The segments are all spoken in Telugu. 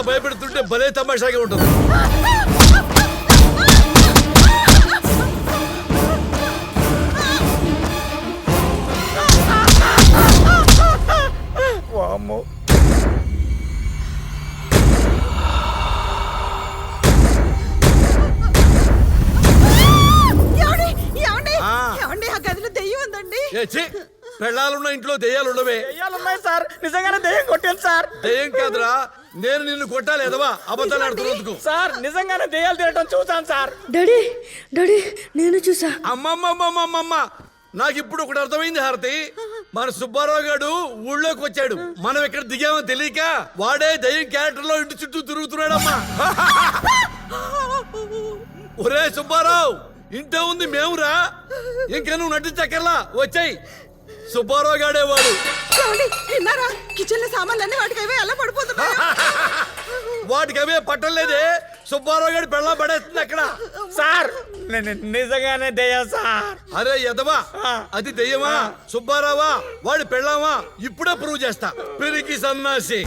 భయపెడుతుంటే భలే తమాషాగా ఉంటుంది. వామ్మో. ఆ గదిలో దెయ్యం ఉందండి. పెళ్ళాలున్న ఇంట్లో దెయ్యాలు ఉండవే? దెయ్యాలున్నాయి సార్, నిజంగానే దెయ్యం కొట్టాను సార్. దెయ్యం కాదురా, నేను నిన్ను కొట్టాలి ఎదవా అబద్ధాలు ఆడుతున్నందుకు. సార్ నిజంగానే దెయ్యాలు తినటం చూసాను సార్. డాడీ డాడీ నేను చూసా. అమ్మమ్మమ్మమ్మమ్మ, నాకు ఇప్పుడు ఒకటి అర్థమైంది హారతి. మన సుబ్బారావు గారు ఊళ్ళోకి వచ్చాడు, మనం ఇక్కడ దిగామని తెలియక వాడే దయ్యం క్యారెక్టర్ లో ఇంటి చుట్టూ తిరుగుతున్నాడమ్మా. ఒరే సుబ్బారావు, ఇంట్లో ఉంది మేమురా, ఇంకా నువ్వు నటించక్కర్లా, వచ్చాయి. సుబ్బారావు గాడే వాడు. కిచెన్ లో సామాన్లన్నీ వాటికి అవే ఎలా పడిపోతున్నాయి? వాటికి అవే పట్టలేదే, సుబ్బారావు గారి పెళ్ళ పడేస్తుంది అక్కడ. సార్ నిజంగానే దెయ్యం సార్. అరే ఎదవా, అది దెయ్యమా సుబ్బారావా వాడి పెళ్ళామా ఇప్పుడే ప్రూవ్ చేస్తా. పెరిగి సన్నాసి.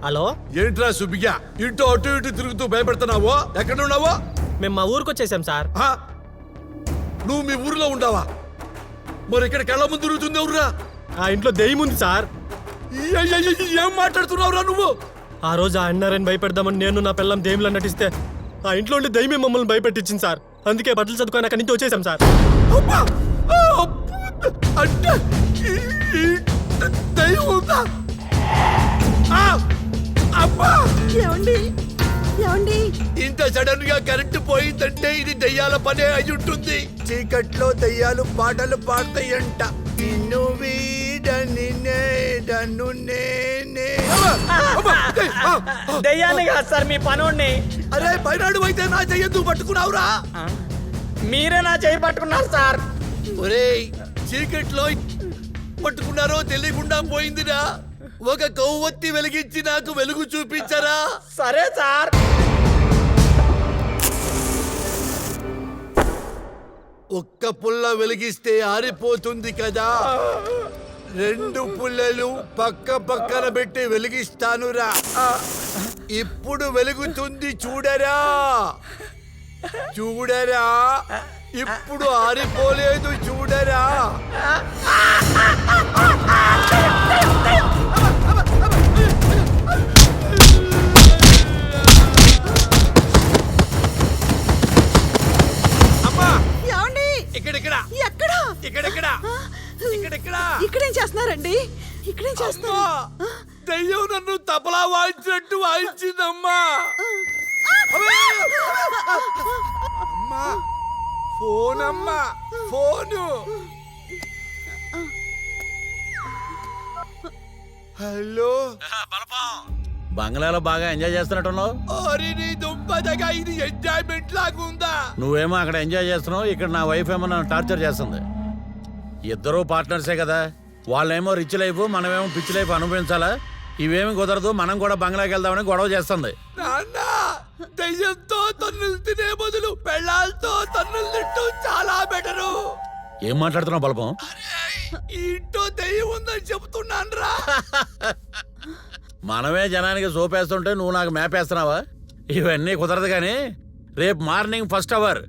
హలో, ఏంట్రా సుబ్బిగా ఇటు అటు ఇటు తిరుగుతూ భయపెడుతున్నావో? ఎక్కడ ఉన్నావో? మేము మా ఊరికి వచ్చేసాం సార్. నువ్వు మీ ఊర్లో ఉండవా? మరి ఇక్కడ కళ్ళ ముందు తిరుగుతుంది ఎవరురా? ఆ ఇంట్లో దెయ్యం ఉంది సార్. ఏం మాట్లాడుతున్నావురా నువ్వు? ఆ రోజు ఆ అన్నారని భయపెడదామని నేను నా పిల్లం దెయ్యంలా నటిస్తే ఆ ఇంట్లో ఉండి దెయ్యమే మమ్మల్ని భయపెట్టించింది సార్. అందుకే బట్టలు చదువుకొని అక్కడి నుంచి వచ్చేసాం సార్. అంటే దెయ్యం ఉందా? అబ్బా, ఏమండి ఏమండి, ఇంత సడన్ గా కరెంటు పోయిందంటే ఇది దెయ్యాల పనే అయి ఉంటుంది. చీకట్లో దెయ్యాలు పాటలు పాడతాయంట. నిన్ను వీడని నేడను నేనే. దెయ్యాన్ని కాదు సార్, మీ పనోడిని. అరే పైనాడు అయితే నా చెయ్యద్దు పట్టుకున్నావురా? మీరే నా చేయి పట్టుకున్నారు సార్. ఒరేయ్, చీకట్లో పట్టుకున్నారో తెలియకుండా పోయిందిరా. ఒక కొవ్వొత్తి వెలిగించి నాకు వెలుగు చూపించరా? సరే సార్. ఒక్క పుల్ల వెలిగిస్తే ఆరిపోతుంది కదా, 2 పుల్లలు పక్క పక్కన పెట్టి వెలిగిస్తానురా. ఇప్పుడు వెలుగుతుంది చూడరా, చూడరా. ఇప్పుడు ఆరిపోలేదు చూడరా. ఇక్కడేం చేస్తున్నారండి? ఇక్కడేం చేస్తున్నారు? దెయ్యం నన్ను తబలా వాయించినట్టు వాయించిందమ్మా. అమ్మా, ఫోన్ అమ్మా, ఫోను. హలో, బంగ్లాలో బాగా ఎంజాయ్ చేస్తున్నట్టున్నావు. అరే నీ దుంపదగా, ఇది ఎంజాయ్మెంట్ లాగా ఉందా? నువ్వేమో అక్కడ ఎంజాయ్ చేస్తున్నావు, ఇక్కడ నా వైఫ్ ఏమో నన్ను టార్చర్ చేస్తుంది. ఇద్దరు పార్ట్నర్సే కదా, వాళ్ళేమో రిచ్ లైఫ్, మనమేమో పిచ్ లైఫ్ అనుభవించాలా? ఇవేమి కుదరదు, మనం కూడా బంగ్లాకి వెళ్దామని గొడవ చేస్తుంది. నాన్న, దెయ్యంతో తన్నులు తినే బదులు పెళ్ళాలతో తన్నులు తింటూ చాలా బెటరు. ఏం మాట్లాడుతున్నావు బలపం? ఇంట్లో దెయ్యం ఉందని చెబుతున్నాను రా. మనమే జనానికి సోపేస్తుంటే నువ్వు నాకు మేపేస్తున్నావా? ఇవన్నీ కుదరదు కానీ రేపు మార్నింగ్ 1st అవర్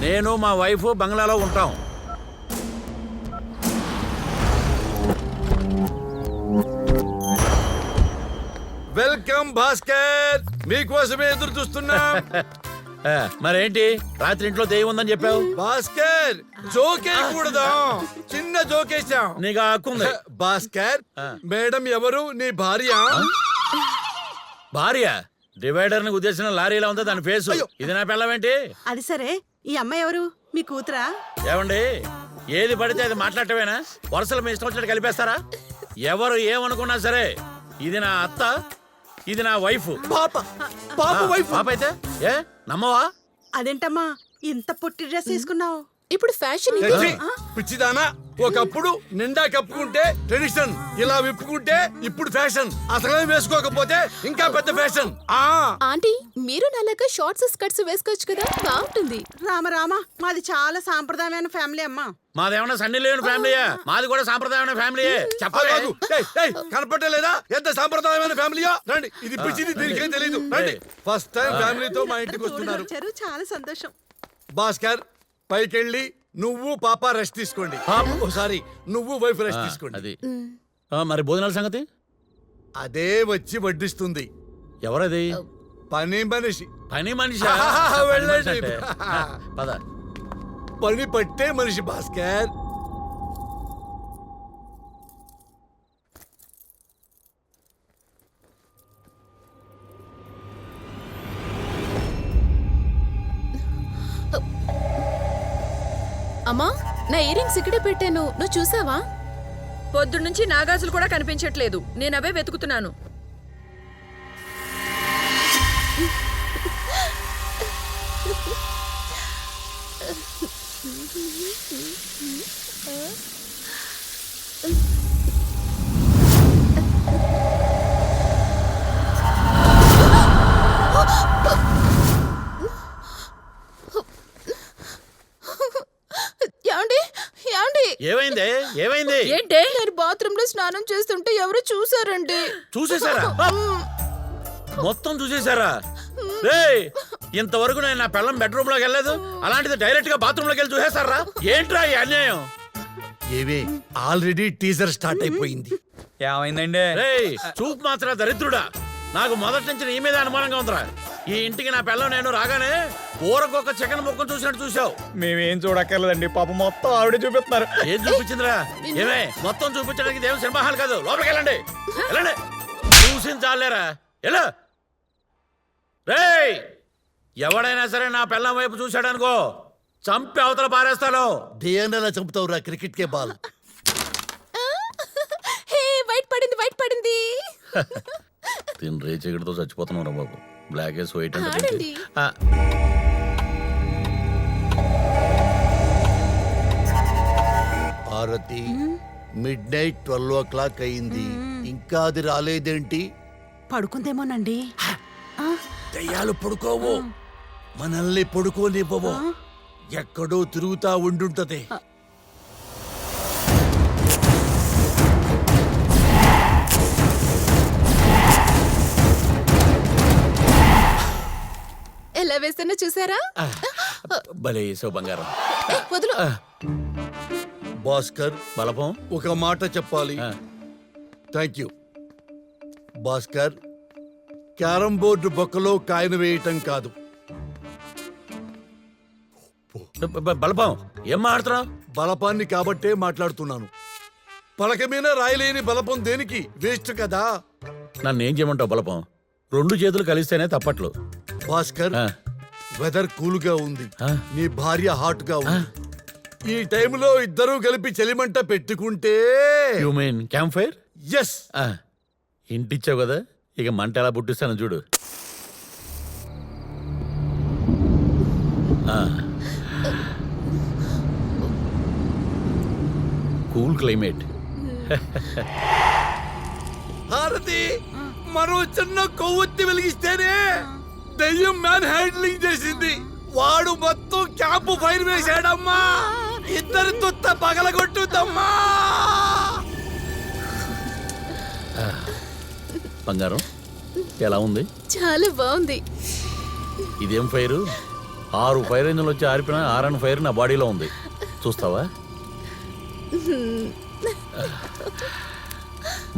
నేను మా వైఫ్ బంగ్లాలో ఉంటాం. వెల్కమ్ భాస్కర్, మీకోసమే ఎదురు చూస్తున్నా. మరేంటి రాత్రి ఇంట్లో దెయ్యం ఉందని చెప్పావు? భాస్కర్, జోకేయకూడదు, చిన్న జోకేశాం. నీకు ఆ హక్కు ఉంది. భాస్కర్, మేడం ఎవరు? నీ భార్య? భార్య? డివైడర్ ని ఉద్దేశించిన లారీలా ఉందా దాని ఫేసు? ఇది నా పిల్లమేంటి? అది సరే, ఈ అమ్మాయి ఎవరు? మీ కూతురా? ఏమండి, ఏది పడితే అది మాట్లాడటమేనా? వరుసలు మీ ఇష్టం వచ్చినట్టు కలిపేస్తారా? ఎవరు ఏమనుకున్నా సరే, ఇది నా అత్త, ఇది నా వైఫ్. పాప వైఫ్. పాప అయితే ఏ నమ్మవా? అదేంటమ్మా ఇంత పొట్టి డ్రెస్ వేసుకున్నావు? ఇప్పుడు ఫ్యాషన్ పిచ్చిదానా, ఒకప్పుడు నిండా కప్పుకుంటే ట్రెడిషన్, ఇలా విప్పుకుంటే ఇప్పుడు ఫ్యాషన్, అసలే వేసుకోకపోతే ఇంకా పెద్ద ఫ్యాషన్. ఆ ఆంటీ మీరు నల్లగా షార్ట్స్ స్కర్ట్స్ వేసుకోవచ్చు కదా, బాగుంటుంది. రామ మాది చాలా సాంప్రదాయమైన ఫ్యామిలీ అమ్మా. మాదేమన్నా సండి లేని ఫ్యామిలీయా? మాది కూడా సాంప్రదాయమైన ఫ్యామిలీయే. చెప్పాలి ఆగు. ఏయ్, కనపట్టలేదా ఎంత సాంప్రదాయమైన ఫ్యామిలీయో? రండి, ఇది పిచ్చిది, దీనికేం తెలీదు. రండి, ఫస్ట్ టైం ఫ్యామిలీతో మా ఇంటికి వస్తున్నారు. వచ్చారు, చాలా సంతోషం. భాస్కర్, పైకెళ్ళి నువ్వు పాప రెస్ట్ తీసుకోండి. సారీ, నువ్వు వైఫ్ రెస్ట్ తీసుకోండి. అది మరి భోజనాల సంగతి? అదే వచ్చి వడ్డిస్తుంది. ఎవరది? పని మనిషి. పని మనిషి. వెళ్ళండి. పద. పని పట్టే మనిషి భాస్కర్. అమ్మా నా ఇయర్ రింగ్స్ ఇక్కడే పెట్టాను, నువ్వు చూసావా? పొద్దున్నుంచి నాగాజులు కూడా కనిపించట్లేదు, నేను అవే వెతుకుతున్నాను. యాండి యాండి ఏమైంది? ఏమైంది? ఏంటే? నేను బాత్రూమ్ లో స్నానం చేస్తుంటే ఎవరు చూసారండి. చూసేశారా? మొత్తం చూసేశారా? రేయ్, ఇంతవరకు నేను నా పిల్లం బెడ్రూమ్ లోకి వెళ్ళలేదు, అలాంటిది డైరెక్ట్ గా బాత్రూమ్ లోకి వెళ్ళి చూసేశారా? ఏంట్రా ఈ అన్యాయం? ఏవే, ఆల్రెడీ టీజర్ స్టార్ట్ అయిపోయింది. ఏమైందండి? రేయ్, చూపు మాత్రం దరిద్రుడా, నాకు మొదటి నుంచి నీ మీద అనుమానంగా ఉందిరా. ఈ ఇంటికి నా పిల్లం నేను రాగానే ఊరకొక చికెన్ ముక్కను చూసినట్టు చూసావు. మేమేం చూడక్కర్లేదండి, పాప మొత్తం ఆవిడే చూపిస్తున్నారు. ఏం చూపించిందిరా? ఏమే, మొత్తం చూపించడానికి దేవుని సినిమాహాలు కాదు, లోపలికి వెళ్ళండి. వెళ్ళండి, చూసింది చాలేరా. ఎలా? రేయ్, ఎవడైనా సరే నా పిల్లం వైపు చూశాడనుకో చంపి అవతల పారేస్తాను. దేన్నలా చంపుతావురా క్రికెట్ కే బాల్. హే వైట్ పడింది, వైట్ పడింది. దీని రేచగడితో చచ్చిపోతున్నావు బాబు. బ్లాక్ ఎస్ వైట్ ఆడండి. భారతి, మిడ్ నైట్ 12 అయింది, ఇంకా అది రాలేదేంటి? పడుకుందేమోనండి. దయ్యాలు పడుకోవు, మనల్ని పడుకోనివ్వవు, ఎక్కడో తిరుగుతా ఉండుంటది. ఎలా వేస్తానో చూసారా? భలే వేసావు బంగారం. వదులు. భాస్కర్, బలపం. ఒక మాట చెప్పాలి. Thank you Bhaskar. Carrom board బొక్కలో కాయను వేయటం కాదు. బలపం ఏం మాట్లాడుతున్నావు? బలపాన్ని కాబట్టే మాట్లాడుతున్నాను. పలక మీద రాయలేని బలపం దేనికి? వేస్ట్ కదా. నన్ను ఏం చేయమంటావు బలపం? రెండు చేతులు కలిస్తేనే తప్పట్లు. భాస్కర్, వెదర్ కూల్ గా ఉంది, ఆ. నీ భార్య హాట్ గా ఉంది. ఈ టైంలో ఇద్దరూ కలిపి చలిమంట పెట్టుకుంటే you mean camp fire? Yes. ఇంటిచ్చావు కదా, ఇక మంట ఎలా పుట్టిస్తాను చూడు. Cool climate. భారతి, మరో చిన్న కొవ్వొత్తి వెలిగిస్తేనే దయ్యం మ్యాన్ హ్యాండ్లింగ్ చేసింది. వాడు మొత్తం క్యాంపు ఫైర్ వేశాడమ్మా. ఇద్దరి తుత్త పగలగొట్టుద్దమ్మా. బంగారం ఎలా ఉంది? చాలా బాగుంది. ఇదేం ఫైరు? 6 ఫైర్ ఇంజన్లు వచ్చి ఆరిపోయిన 6 ఫైర్ నా బాడీలో ఉంది. చూస్తావా?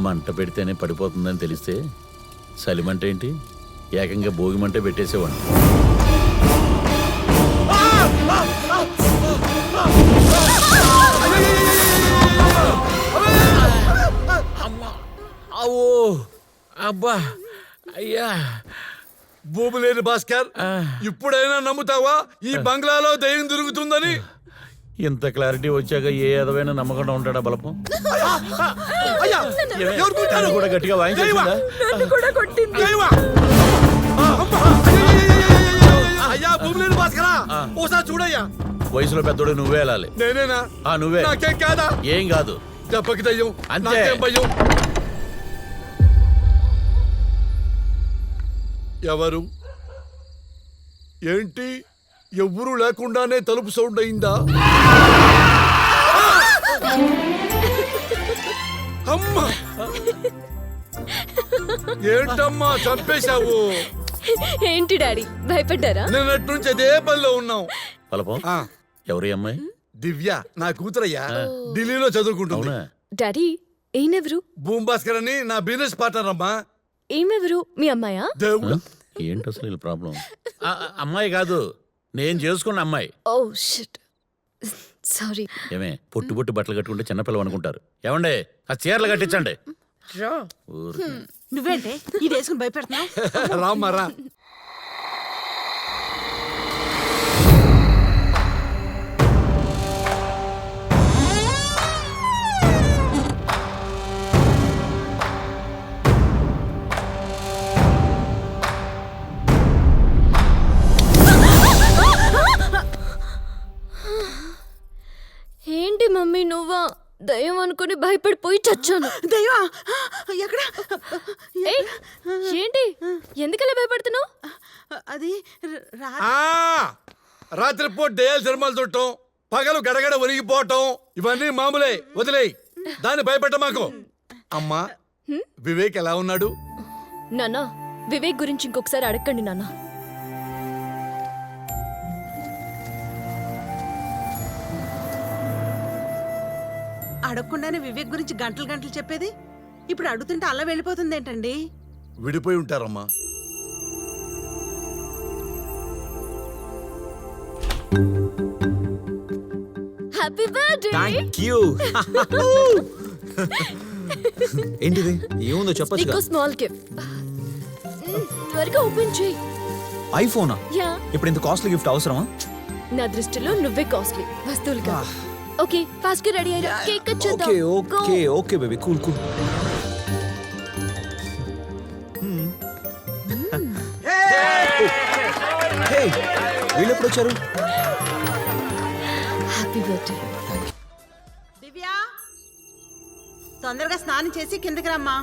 మంట పెడితేనే పడిపోతుందని తెలిస్తే చలిమంట ఏంటి, ఏకంగా భోగిమంటే పెట్టేసేవాడిని. అవో అబ్బా అయ్యా. భూమి లేని భాస్కర్, ఇప్పుడైనా నమ్ముతావా ఈ బంగ్లాలో దయ్యం తిరుగుతుందని? ఇంత క్లారిటీ వచ్చాక ఏ అదవైనా నమ్మకుండా ఉంటాడా బలపం? అయ్యా, ఏమే? ఎవరు కొట్టారు? నన్ను కూడా గట్టిగా వాయించేసిందా? నన్ను కూడా కొట్టింది. అయ్యా, భూమి లేని భాస్కరా, ఓసారి చూడయ్యా. వయసులో పెద్దోడు నువ్వే వెళ్ళాలి. నేనేనా? నువ్వే. నాకేం కాదా? ఏం కాదు. దెబ్బకి దయ్యం. అంతే. నాకేం భయం? ఎవరు? ఏంటి ఎవ్వరూ లేకుండానే తలుపు సౌండ్ అయిందా? అమ్మా, ఏంటమ్మా చంపేశావు? ఏంటి డాడీ భయపడ్డారా? నిన్నటి నుంచి అదే పనిలో ఉన్నాం. పలపం ఆ, ఎవరి అమ్మాయి? దివ్య నా కూతురయ్యా, ఢిల్లీలో చదువుకుంటుంది. అవునా? డాడీ ఈయనెవరు? భూమి భాస్కర్ అని నా బిజినెస్ పార్ట్నర్ అమ్మా. ఈమెవరు? మీ అమ్మాయా? దేవుడు. ఏంటి అసలు వీళ్ళ ప్రాబ్లం? అమ్మాయి కాదు, నేను చేసుకున్న అమ్మాయి. Oh shit, sorry. ఏమే పొట్టు పొట్టు బట్టలు కట్టుకుంటే చిన్నపిల్లలు అనుకుంటారు. ఏమండే ఆ చీరలు కట్టించండి. ఊరికే. నువ్వేంటే ఇది వేసుకుని భయపెడుతున్నావు? రామ్మా రా. ఏంటి మమ్మీ నువ్వా? దయ్యం అనుకుని భయపడిపోయి చచ్చాను. దయ్యమా? ఎక్కడ? ఏయ్, ఏంటి ఎందుకలా భయపడుతున్నావు? అది ఆ, రాత్రిపూట దయాలు సినిమాలు చూడటం, పగలు గడగడ ఒరిగిపోవటం ఇవన్నీ మామూలే. వదిలేయ్, దాన్ని భయపెట్ట మాకు. అమ్మా, వివేక్ ఎలా ఉన్నాడు? నాన్న, వివేక్ గురించి ఇంకొకసారి అడగండి నాన్న. అడగకుండానే వివేక్ గురించి గంటలు గంటలు చెప్పేది, ఇప్పుడు అడుగుతుంటే అలా వెళ్ళిపోతుంది ఏంటండి? విడిపోయి ఉంటారమ్మా. Happy birthday. Thank you. ఏంటిది? ఏముందో చెప్పచ్చు. నీకు స్మాల్ గిఫ్ట్. త్వరగా ఓపెన్ చేయి. ఐఫోనా? యా, ఇప్పుడు ఇంత కాస్ట్లీ గిఫ్ట్ అవసరమా? నా దృష్టిలో నువ్వే కాస్ట్లీ వస్తువులు కాదు. ఓకే, ఫాస్ట్ గా రెడీ అయ్యా, కేక్ కట్ చేద్దాం. Okay okay okay baby, cool cool. Hey, వీళ్ళు ఎప్పుడు వచ్చారు? Happy birthday. దివ్య, తొందరగా స్నానం చేసి కిందకి రమ్మా.